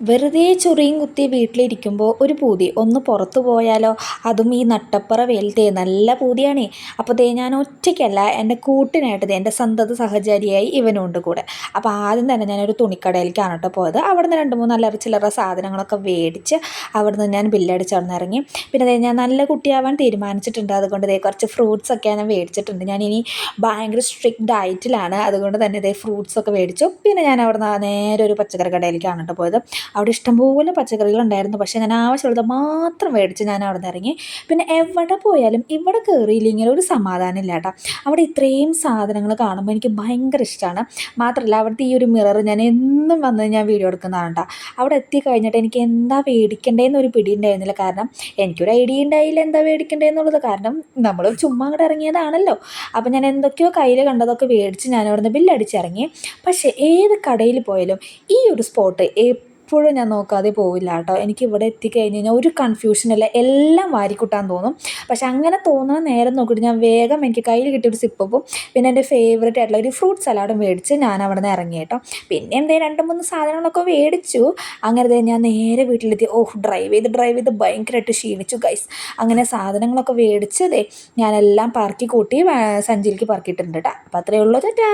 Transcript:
വെറുതെ ചൊറിയും കുത്തി വീട്ടിലിരിക്കുമ്പോൾ ഒരു പൂതി ഒന്ന് പുറത്തു പോയാലോ, അതും ഈ നട്ടപ്പുറ വെയിലത്തെ നല്ല പൂതിയാണേ. അപ്പോൾ ഞാൻ ഒറ്റയ്ക്കല്ല, എൻ്റെ കൂട്ടിനായിട്ട് എൻ്റെ സന്തത സഹചാരിയായി ഇവനുണ്ട് കൂടെ. അപ്പോൾ ആദ്യം തന്നെ ഞാനൊരു തുണിക്കടയിലേക്കാണ് കേട്ടോ പോയത്. അവിടെ നിന്ന് 2-3 അല്ലറ ചില്ലറ സാധനങ്ങളൊക്കെ മേടിച്ച് അവിടെ നിന്ന് ഞാൻ ബില്ലടിച്ച് അവിടെ നിന്ന് ഇറങ്ങി. പിന്നെ ഞാൻ നല്ല കുട്ടിയാവാൻ തീരുമാനിച്ചിട്ടുണ്ട്, അതുകൊണ്ട് കുറച്ച് ഫ്രൂട്ട്സൊക്കെ ഞാൻ മേടിച്ചിട്ടുണ്ട്. ഞാനിനി ഭയങ്കര സ്ട്രിക്റ്റ് ഡയറ്റിലാണ്, അതുകൊണ്ട് തന്നെ ഫ്രൂട്ട്സൊക്കെ മേടിച്ചു. പിന്നെ ഞാൻ അവിടെ നിന്ന് നേരെ ഒരു പച്ചക്കറി കടയിലേക്കാണ് കേട്ടോ പോയത്. അവിടെ ഇഷ്ടംപോലെ പച്ചക്കറികളുണ്ടായിരുന്നു, പക്ഷേ ഞാൻ ആവശ്യമുള്ളത് മാത്രം മേടിച്ച് ഞാൻ അവിടെ നിന്ന് ഇറങ്ങി. പിന്നെ എവിടെ പോയാലും ഇവിടെ കയറിയില്ലെങ്കിൽ ഒരു സമാധാനം ഇല്ല കേട്ടോ. അവിടെ ഇത്രയും സാധനങ്ങൾ കാണുമ്പോൾ എനിക്ക് ഭയങ്കര ഇഷ്ടമാണ്. മാത്രമല്ല അവിടുത്തെ ഈ ഒരു മിറർ ഞാൻ എന്നും വന്ന് ഞാൻ വീഡിയോ എടുക്കുന്നതാണ് കേട്ടോ. അവിടെ എത്തിക്കഴിഞ്ഞിട്ട് എനിക്ക് എന്താ മേടിക്കേണ്ടതെന്നൊരു പിടി ഉണ്ടായിരുന്നില്ല. കാരണം എനിക്കൊരു ഐഡിയ ഉണ്ടായില്ല എന്താ മേടിക്കേണ്ടതെന്നുള്ളത്. കാരണം നമ്മൾ ചുമ്മാ അങ്ങോട്ട് ഇറങ്ങിയതാണല്ലോ. അപ്പോൾ ഞാൻ എന്തൊക്കെയോ കയ്യിൽ കണ്ടതൊക്കെ മേടിച്ച് ഞാൻ അവിടെ നിന്ന് ബില്ലടിച്ചിറങ്ങി. പക്ഷേ ഏത് കടയിൽ പോയാലും ഈ ഒരു സ്പോട്ട് എപ്പോഴും ഞാൻ നോക്കാതെ പോവില്ല കേട്ടോ. എനിക്ക് ഇവിടെ എത്തിക്കഴിഞ്ഞ് കഴിഞ്ഞാൽ ഒരു കൺഫ്യൂഷനില്ല, എല്ലാം വാരിക്കൂട്ടാൻ തോന്നും. പക്ഷെ അങ്ങനെ തോന്നുന്ന നേരം നോക്കിയിട്ട് ഞാൻ വേഗം എനിക്ക് കയ്യിൽ കിട്ടിയൊരു സിപ്പപ്പും പിന്നെ എൻ്റെ ഫേവറേറ്റ് ആയിട്ടുള്ള ഒരു ഫ്രൂട്ട് സലാഡും മേടിച്ച് ഞാൻ അവിടെ നിന്ന് ഇറങ്ങി കേട്ടോ. പിന്നെ 2-3 സാധനങ്ങളൊക്കെ മേടിച്ചു. അങ്ങനെ ഞാൻ നേരെ വീട്ടിലെത്തി. ഡ്രൈവ് ചെയ്ത് ഭയങ്കരമായിട്ട് ക്ഷീണിച്ചു ഗൈസ്. അങ്ങനെ സാധനങ്ങളൊക്കെ മേടിച്ച് ഞാനെല്ലാം പറക്കി കൂട്ടി സഞ്ചിയിലേക്ക് പറക്കിയിട്ടുണ്ട് കേട്ടോ. അപ്പോൾ അത്രയേ ഉള്ളൂ. ടാറ്റാ.